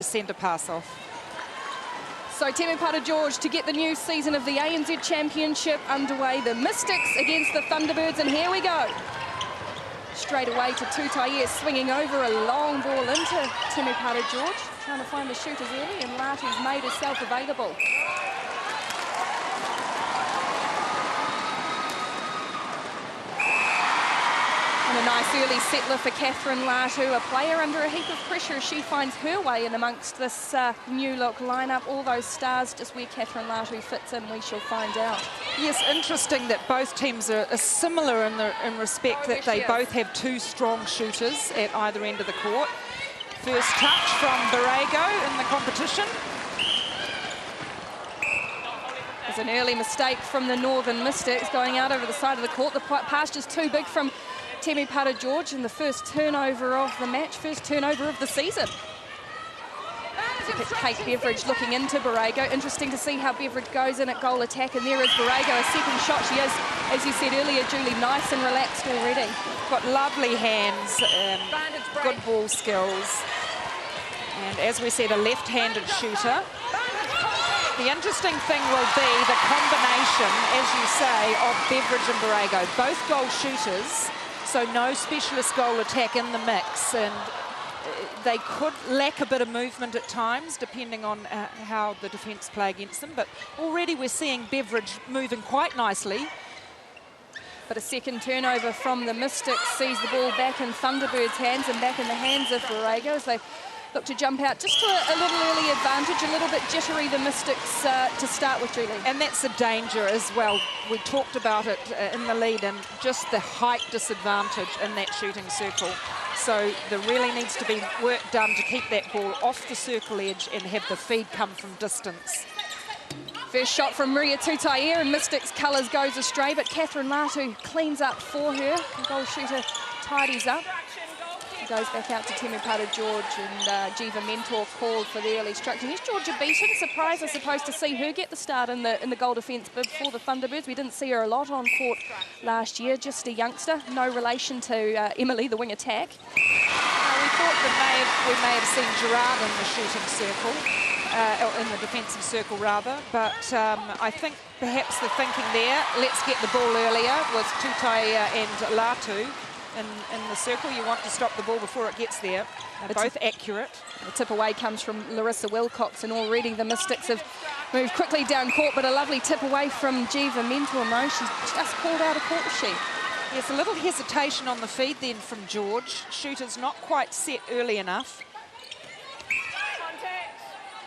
centre pass off. So Temepara George to get the new season of the ANZ Championship underway. The Mystics against the Thunderbirds, and here we go. Straight away to Qtr, swinging over a long ball into Temepara George, trying to find the shooters early, and Latu's made herself available. And a nice early settler for Catherine Latu, a player under a heap of pressure as she finds her way in amongst this new look lineup. All those stars, just where Catherine Latu fits in, we shall find out. Yes, interesting that both teams are similar in respect that they both have two strong shooters at either end of the court. First touch from Borrego in the competition. There's an early mistake from the Northern Mystics going out over the side of the court. The pass just too big from Temepara George, and the first turnover of the match, first turnover of the season. Kate Beveridge looking into Borrego. Interesting to see how Beveridge goes in at goal attack, and there is Borrego, a second shot. She is, as you said earlier, Julie, nice and relaxed already. Got lovely hands, good ball skills, and as we said, a left-handed shooter. The interesting thing will be the combination, as you say, of Beveridge and Borrego, both goal shooters. So no specialist goal attack in the mix, and they could lack a bit of movement at times, depending on how the defence play against them. But already we're seeing Beveridge moving quite nicely. But a second turnover from the Mystics sees the ball back in Thunderbirds' hands and back in the hands of Borrego as they look to jump out just to a little early advantage, a little bit jittery, the Mystics to start with, Julie. And that's a danger as well. We talked about it in the lead, and just the height disadvantage in that shooting circle. So there really needs to be work done to keep that ball off the circle edge and have the feed come from distance. First shot from Maria Qtr, and Mystics' colours goes astray, but Catherine Latu cleans up for her. The goal shooter tidies up. Goes back out to Temepara George, and Jiva Mentor called for the early structure. Here's Georgia Beaton. Surprised, I suppose, to see her get the start in the goal defence bid for the Thunderbirds. We didn't see her a lot on court last year, just a youngster, no relation to Emily, the wing attack. We thought that we may have seen Gerard in the shooting circle, in the defensive circle rather, but I think perhaps the thinking there, let's get the ball earlier with Qtr and Latu. In the circle, you want to stop the ball before it gets there. They're both accurate. The tip away comes from Larissa Wilcox, and already the Mystics have moved quickly down court, but a lovely tip away from Jiva Mentor. No, she's just pulled out of court, was she? Yes, a little hesitation on the feed then from George. Shooter's not quite set early enough.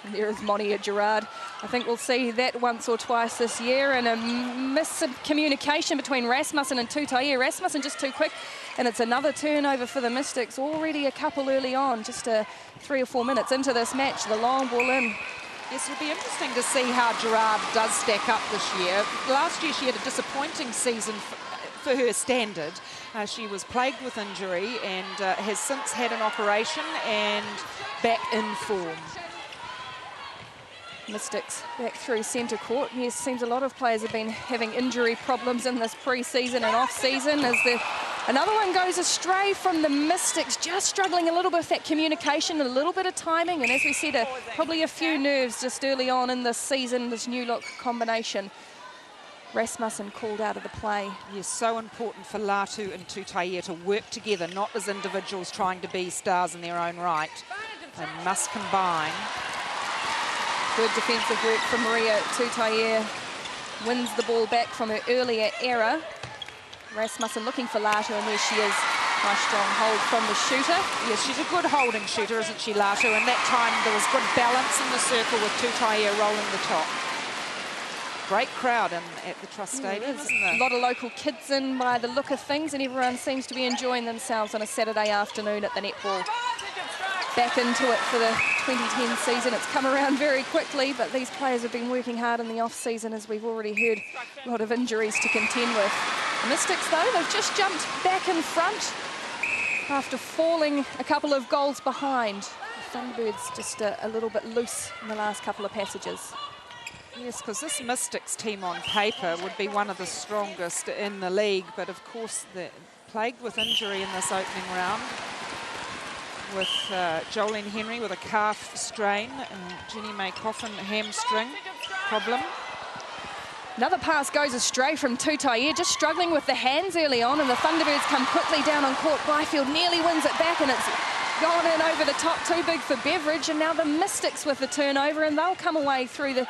And there is Monia Gerard. I think we'll see that once or twice this year, and a miscommunication between Rasmussen and Qtr. Rasmussen just too quick, and it's another turnover for the Mystics. Already a couple early on, just 3 or 4 minutes into this match. The long ball in. Yes, it'll be interesting to see how Gerard does stack up this year. Last year she had a disappointing season for her standard. She was plagued with injury and has since had an operation and back in form. Mystics back through centre court. Yes, seems a lot of players have been having injury problems in this pre-season and off-season. As another one goes astray from the Mystics, just struggling a little bit with that communication, a little bit of timing, and as we said, probably a few nerves just early on in this season, this new look combination. Rasmussen called out of the play. Yes, so important for Latu and Qtr to work together, not as individuals trying to be stars in their own right. They must combine. Good defensive work from Maria Qtr. Wins the ball back from her earlier error. Rasmussen looking for Latu, and there she is. Nice strong hold from the shooter. Yes, she's a good holding shooter, isn't she, Latu? And that time there was good balance in the circle with Qtr rolling the top. Great crowd at the Trust Stadium, isn't there? A lot of local kids in by the look of things, and everyone seems to be enjoying themselves on a Saturday afternoon at the netball. Back into it for the 2010 season. It's come around very quickly, but these players have been working hard in the off-season, as we've already heard. A lot of injuries to contend with. The Mystics, though, they've just jumped back in front after falling a couple of goals behind. The Thunderbirds just a little bit loose in the last couple of passages. Yes, because this Mystics team on paper would be one of the strongest in the league, but of course they're plagued with injury in this opening round. with Jolene Henry with a calf strain, Jenny May Coffin hamstring problem. Another pass goes astray from Qtr, just struggling with the hands early on, and the Thunderbirds come quickly down on court. Byfield nearly wins it back, and it's gone in over the top, too big for Beveridge, and now the Mystics with the turnover, and they'll come away through the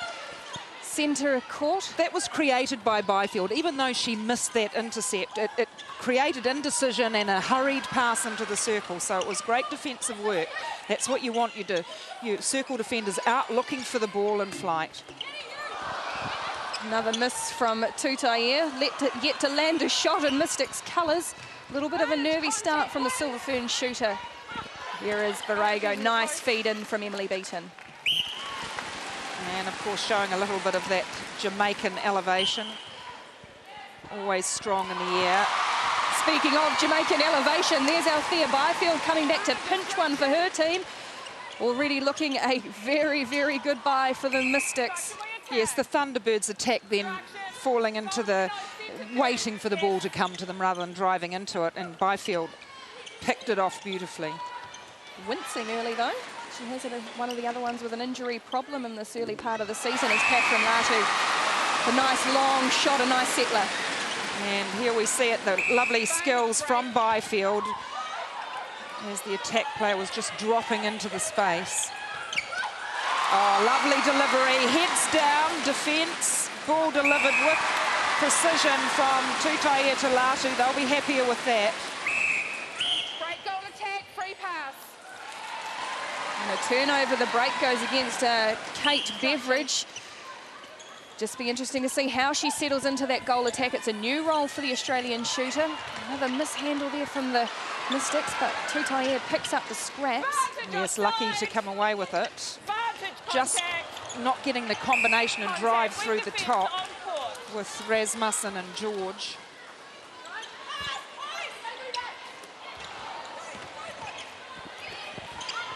centre court. That was created by Byfield. Even though she missed that intercept, it created indecision and a hurried pass into the circle, so it was great defensive work. That's what you want. You circle defenders out looking for the ball in flight. Another miss from Qtr, yet to land a shot in Mystics colours. A little bit of a nervy start from the Silver Fern shooter. Here is Borrego, nice feed in from Emily Beaton. And of course showing a little bit of that Jamaican elevation. Always strong in the air. Speaking of Jamaican elevation, there's Althea Byfield coming back to pinch one for her team. Already looking a very, very good bye for the Mystics. Yes, the Thunderbirds attack then falling into the, waiting for the ball to come to them rather than driving into it, and Byfield picked it off beautifully. Wincing early though. She has one of the other ones with an injury problem in this early part of the season is Catherine Latu. A nice long shot, a nice settler. And here we see it, the lovely skills from Byfield as the attack player was just dropping into the space. Oh, lovely delivery, heads down, defence, ball delivered with precision from Qtr to Latu. They'll be happier with that. Break goal attack, free pass. And a turnover, the break goes against Kate Beveridge. Just be interesting to see how she settles into that goal attack. It's a new role for the Australian shooter. Another mishandle there from the Mystics, but Qtr picks up the scraps. Yes, lucky to come away with it. Just not getting the combination and drive through the top with Rasmussen and George.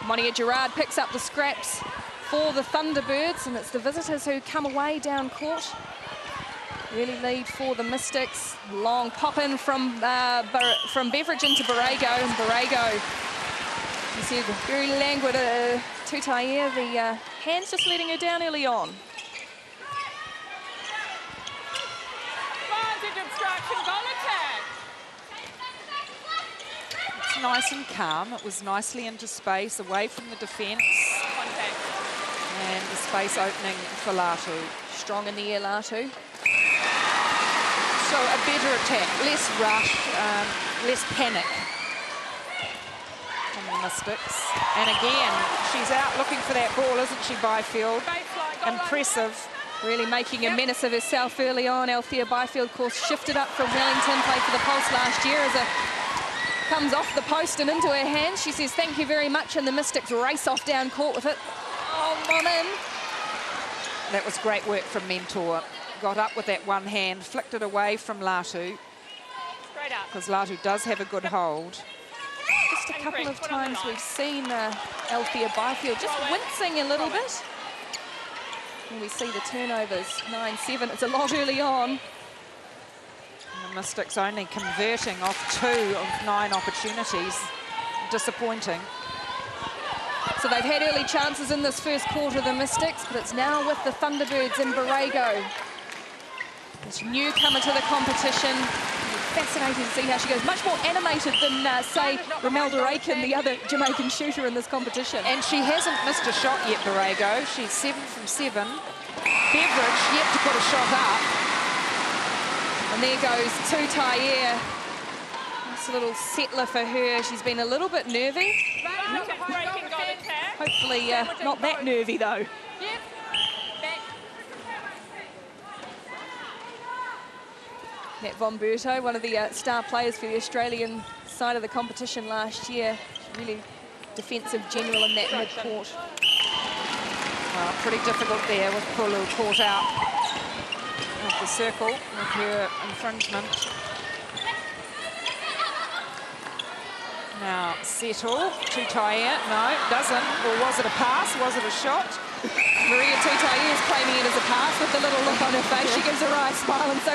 Monia Gerard picks up the scraps for the Thunderbirds, and it's the visitors who come away down court. Early lead for the Mystics. Long pop in from Beveridge into Borrego, and Borrego, you see, very languid. Qtr, the hands just letting her down early on. Advantage obstruction, goal attack. It's nice and calm. It was nicely into space, away from the defence. Contact. And the space opening for Latu. Strong in the air, Latu. So a better attack, less rush, less panic from the Mystics. And again, she's out looking for that ball, isn't she, Byfield? Impressive. Really making a menace of herself early on. Althea Byfield, of course, shifted up from Wellington, played for the Pulse last year as it comes off the post and into her hands. She says, thank you very much, and the Mystics race off down court with it. Oh, on in. That was great work from Mentor. Got up with that one hand, flicked it away from Latu. Because Latu does have a good hold. Just a couple of times we've seen Althea Byfield just wincing a little bit. And we see the turnovers, 9-7. It's a lot early on. And the Mystics only converting off 2 of 9 opportunities. Disappointing. So they've had early chances in this first quarter, the Mystics, but it's now with the Thunderbirds in Borrego. This newcomer to the competition. Fascinating to see how she goes. Much more animated than, say, Romelda Aiken, the other Jamaican shooter in this competition. And she hasn't missed a shot yet, Borrego. She's 7 from 7. Beveridge yet to put a shot up. And there goes Qtr. Nice little settler for her. She's been a little bit nervy. Hopefully not that nervy, though. Nat Von Berto, one of the star players for the Australian side of the competition last year. Really defensive general in that mid-court. Well, pretty difficult there with Pulu caught out of the circle with her infringement. Now, settle, Qtr, no, doesn't. Or was it a pass? Was it a shot? Maria Qtr is claiming it as a pass with the little look on her face. She gives a wry smile, and so